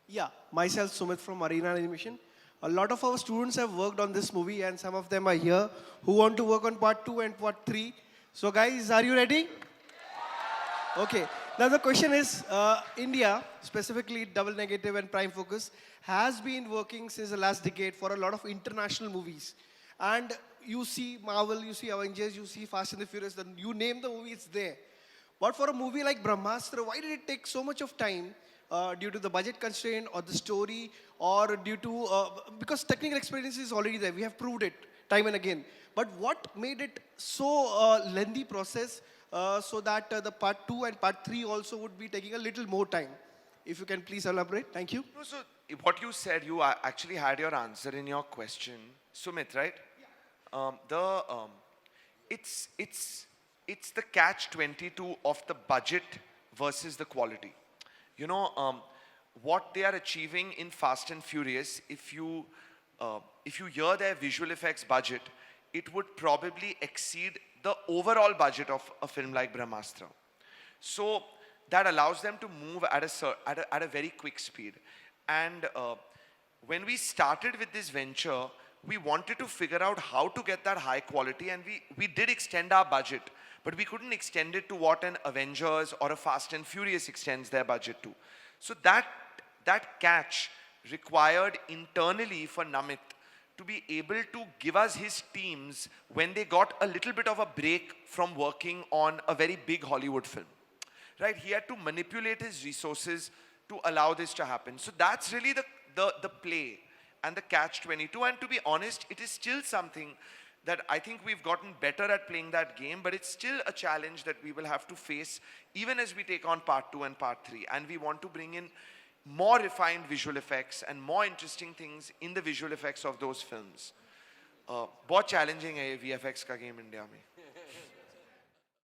Yeah, myself Sumit from Arena Animation. A lot of our students have worked on this movie and some of them are here who want to work on part 2 and part 3. So guys, are you ready? Okay. Now the question is, India, specifically Double Negative and Prime Focus, has been working since the last decade for a lot of international movies. And you see Marvel, you see Avengers, you see Fast and the Furious, you name the movie, it's there. But for a movie like Brahmastra, why did it take so much of time due to the budget constraint or the story or due to, because technical experience is already there. We have proved it time and again. But what made it so lengthy process so that the part 2 and part 3 also would be taking a little more time? If you can please elaborate. Thank you. No, so what you said, you actually had your answer in your question, Sumit, right? It's it's the catch-22 of the budget versus the quality. You know, what they are achieving in Fast and Furious, if you hear their visual effects budget, it would probably exceed the overall budget of a film like Brahmastra. So that allows them to move at a very quick speed. And when we started with this venture, we wanted to figure out how to get that high quality, and we did extend our budget, but we couldn't extend it to what an Avengers or a Fast and Furious extends their budget to. So that catch required internally for Namit to be able to give us his teams when they got a little bit of a break from working on a very big Hollywood film. Right? He had to manipulate his resources to allow this to happen. So that's really the play and the catch-22. And to be honest, it is still something that I think we've gotten better at playing that game, but it's still a challenge that we will have to face even as we take on part 2 and part 3. And we want to bring in more refined visual effects and more interesting things in the visual effects of those films. बहुत challenging है ये VFX का game India में.